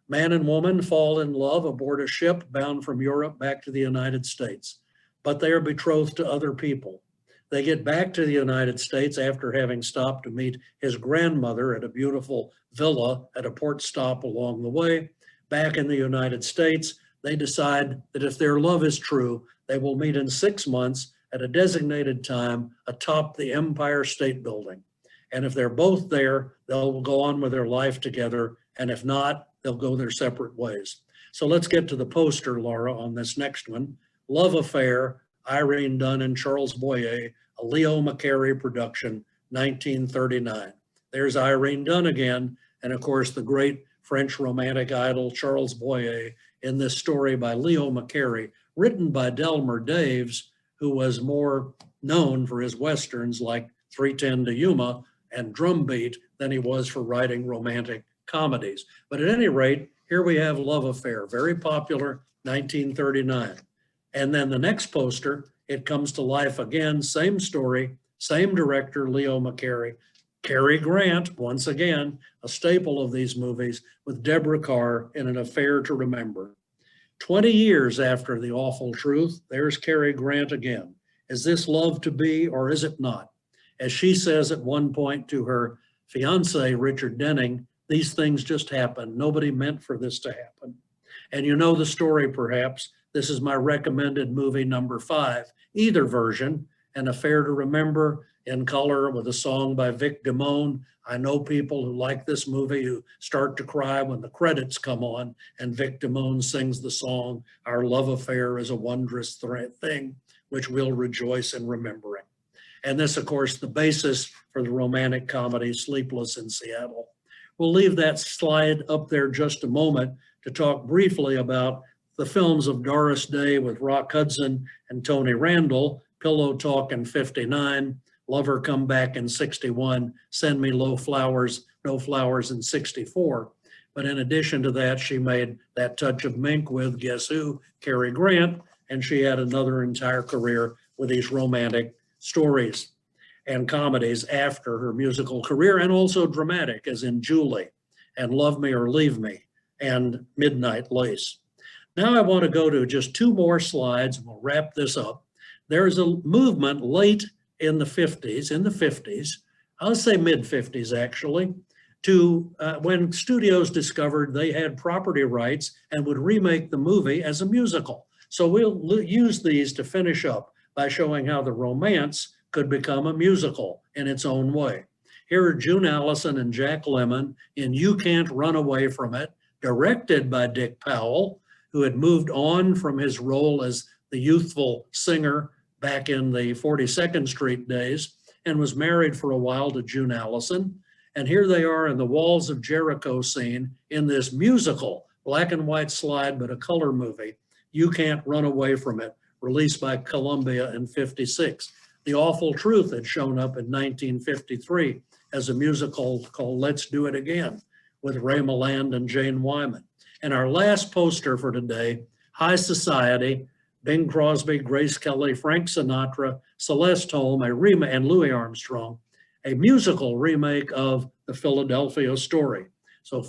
Man and woman fall in love aboard a ship bound from Europe back to the United States, but they are betrothed to other people. They get back to the United States after having stopped to meet his grandmother at a beautiful villa at a port stop along the way. Back in the United States, they decide that if their love is true, they will meet in 6 months at a designated time atop the Empire State Building. And if they're both there, they'll go on with their life together. And if not, they'll go their separate ways. So let's get to the poster, Laura, on this next one. Love Affair, Irene Dunne and Charles Boyer, a Leo McCarey production, 1939. There's Irene Dunne again, and of course the great French romantic idol Charles Boyer in this story by Leo McCarey, written by Delmer Daves, who was more known for his westerns like 3:10 to Yuma and Drumbeat than he was for writing romantic comedies. But at any rate, here we have Love Affair, very popular, 1939. And then the next poster, it comes to life again, same story, same director, Leo McCarey. Cary Grant, once again, a staple of these movies, with Deborah Kerr in An Affair to Remember. 20 years after The Awful Truth, there's Cary Grant again. Is this love to be or is it not? As she says at one point to her fiance, Richard Denning, these things just happen. Nobody meant for this to happen. And you know the story perhaps. This is my recommended movie number 5, either version, An Affair to Remember, in color with a song by Vic Damone. I know people who like this movie who start to cry when the credits come on and Vic Damone sings the song, Our Love Affair is a Wondrous Thing, which we'll rejoice in remembering. And this, of course, the basis for the romantic comedy Sleepless in Seattle. We'll leave that slide up there just a moment to talk briefly about the films of Doris Day with Rock Hudson and Tony Randall, Pillow Talk in '59, Lover Come Back in '61, Send Me No Flowers in '64. But in addition to that, she made That Touch of Mink with, guess who? Cary Grant, and she had another entire career with these romantic stories and comedies after her musical career, and also dramatic, as in Julie and Love Me or Leave Me and Midnight Lace. Now I want to go to just 2 more slides and we'll wrap this up. There's a movement late in the 50s, I'll say mid-50s actually, to when studios discovered they had property rights and would remake the movie as a musical. So we'll use these to finish up by showing how the romance could become a musical in its own way. Here are June Allison and Jack Lemmon in You Can't Run Away From It, directed by Dick Powell, who had moved on from his role as the youthful singer back in the 42nd Street days and was married for a while to June Allison. And here they are in the Walls of Jericho scene in this musical, black and white slide, but a color movie, You Can't Run Away From It, released by Columbia in 56. The Awful Truth had shown up in 1953 as a musical called Let's Do It Again with Ray Milland and Jane Wyman. And our last poster for today, High Society, Bing Crosby, Grace Kelly, Frank Sinatra, Celeste Holm, and Louis Armstrong, a musical remake of The Philadelphia Story. So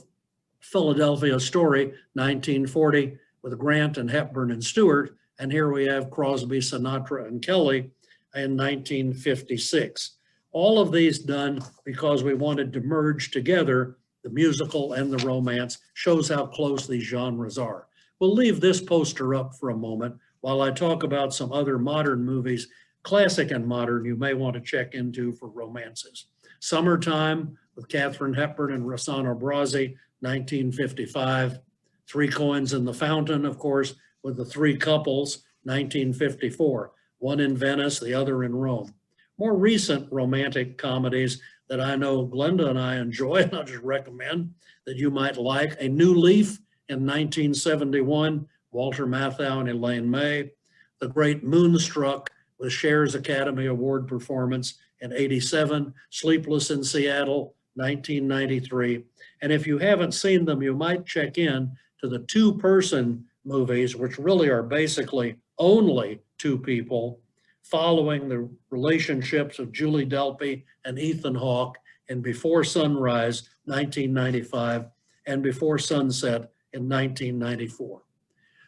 Philadelphia Story, 1940, with Grant and Hepburn and Stewart, and here we have Crosby, Sinatra, and Kelly in 1956. All of these done because we wanted to merge together the musical and the romance. Shows how close these genres are. We'll leave this poster up for a moment while I talk about some other modern movies, classic and modern, you may want to check into for romances. Summertime with Katharine Hepburn and Rossano Brazzi, 1955. Three Coins in the Fountain, of course, with the three couples, 1954. One in Venice, the other in Rome. More recent romantic comedies that I know Glenda and I enjoy, and I'll just recommend that you might like. A New Leaf in 1971, Walter Matthau and Elaine May. The Great Moonstruck with Cher's Academy Award performance in 87. Sleepless in Seattle, 1993. And if you haven't seen them, you might check in to the two-person movies, which really are basically only two people, following the relationships of Julie Delpy and Ethan Hawke in Before Sunrise, 1995, and Before Sunset in 1994.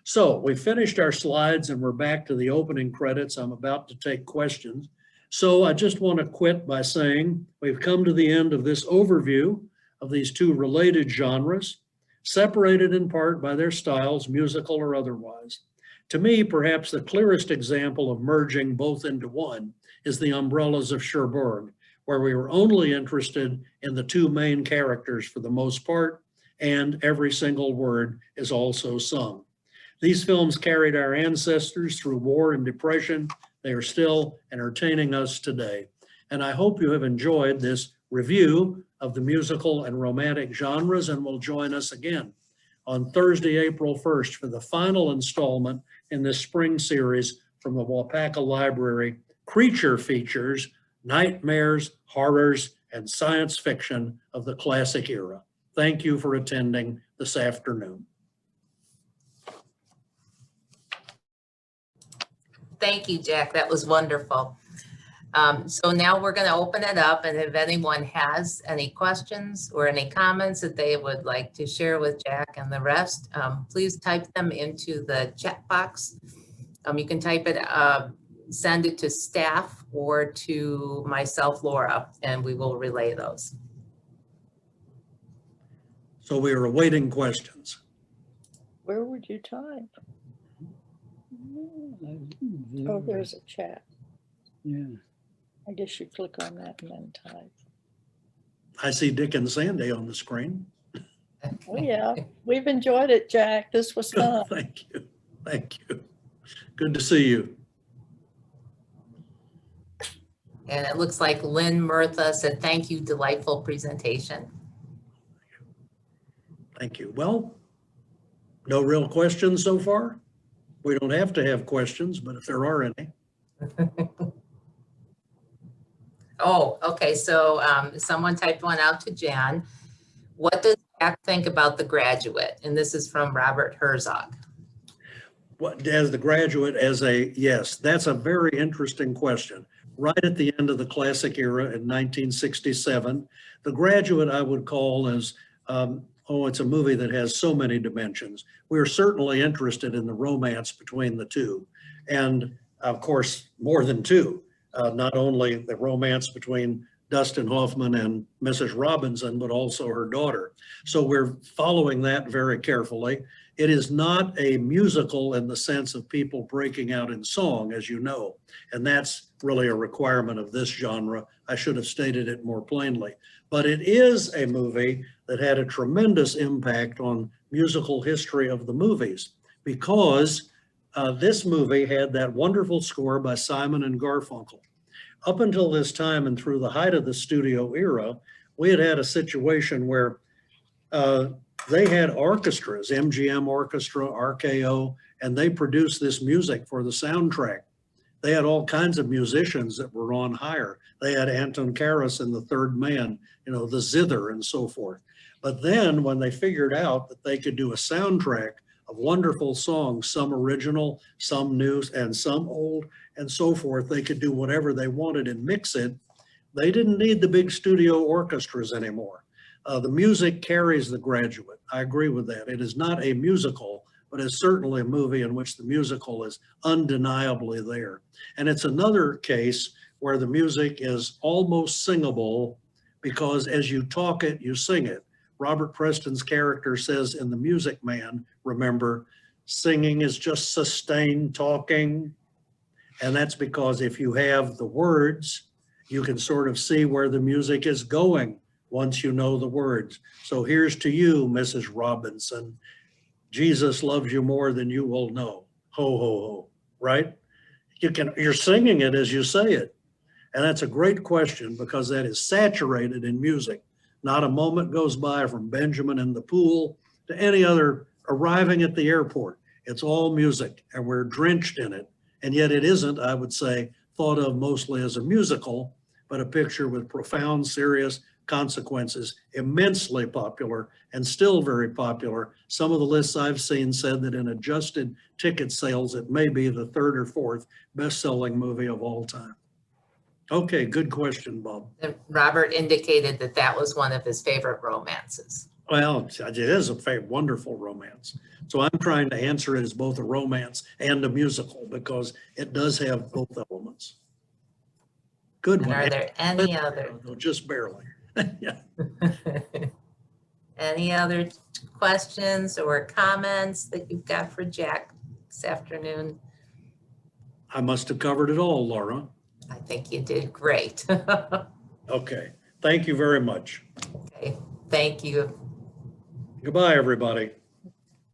So we finished our slides and we're back to the opening credits. I'm about to take questions. So I just want to quit by saying we've come to the end of this overview of these two related genres, separated in part by their styles, musical or otherwise. To me, perhaps the clearest example of merging both into one is The Umbrellas of Cherbourg, where we were only interested in the two main characters for the most part, and every single word is also sung. These films carried our ancestors through war and depression. They are still entertaining us today. And I hope you have enjoyed this review of the musical and romantic genres and will join us again on Thursday, April 1st for the final installment in this spring series from the Wapaka Library, Creature Features, Nightmares, Horrors, and Science Fiction of the Classic Era. Thank you for attending this afternoon. Thank you, Jack. That was wonderful. So now we're going to open it up, and if anyone has any questions or any comments that they would like to share with Jack and the rest, please type them into the chat box. You can type it, send it to staff or to myself, Laura, and we will relay those. So we are awaiting questions. Where would you type? Oh, there's a chat. Yeah. I guess you click on that and then type. I see Dick and Sandy on the screen. Oh, yeah. We've enjoyed it, Jack. This was fun. Thank you. Thank you. Good to see you. And it looks like Lynn Murtha said, thank you, delightful presentation. Thank you. Well, no real questions so far. We don't have to have questions, but if there are any. Oh, okay. So someone typed one out to Jan. What does Jack think about The Graduate? And this is from Robert Herzog. What, as The Graduate, yes, that's a very interesting question. Right at the end of the classic era in 1967, The Graduate I would call as, it's a movie that has so many dimensions. We are certainly interested in the romance between the two. And of course, more than two. Not only the romance between Dustin Hoffman and Mrs. Robinson, but also her daughter. So we're following that very carefully. It is not a musical in the sense of people breaking out in song, as you know, and that's really a requirement of this genre. I should have stated it more plainly. But it is a movie that had a tremendous impact on musical history of the movies, because this movie had that wonderful score by Simon and Garfunkel. Up until this time and through the height of the studio era, we had had a situation where they had orchestras, MGM Orchestra, RKO, and they produced this music for the soundtrack. They had all kinds of musicians that were on hire. They had Anton Karas in The Third Man, you know, the zither and so forth. But then when they figured out that they could do a soundtrack of wonderful songs, some original, some new, and some old, and so forth, they could do whatever they wanted and mix it. They didn't need the big studio orchestras anymore. The music carries The Graduate. I agree with that. It is not a musical, but it's certainly a movie in which the musical is undeniably there. And it's another case where the music is almost singable, because as you talk it, you sing it. Robert Preston's character says in The Music Man, remember, singing is just sustained talking. And that's because if you have the words, you can sort of see where the music is going once you know the words. So here's to you, Mrs. Robinson. Jesus loves you more than you will know. Ho, ho, ho, right? You're singing it as you say it. And that's a great question, because that is saturated in music. Not a moment goes by from Benjamin in the pool to any other arriving at the airport. It's all music, and we're drenched in it. And yet it isn't, I would say, thought of mostly as a musical, but a picture with profound, serious consequences, immensely popular and still very popular. Some of the lists I've seen said that in adjusted ticket sales, it may be the third or fourth best-selling movie of all time. Okay, good question, Bob. And Robert indicated that that was one of his favorite romances. Well, it is a wonderful romance. So I'm trying to answer it as both a romance and a musical, because it does have both elements. Good And one. are there any other? Just barely. Yeah. Any other questions or comments that you've got for Jack this afternoon? I must have covered it all, Laura. I think you did great. Okay. Thank you very much. Okay, thank you. Goodbye, everybody.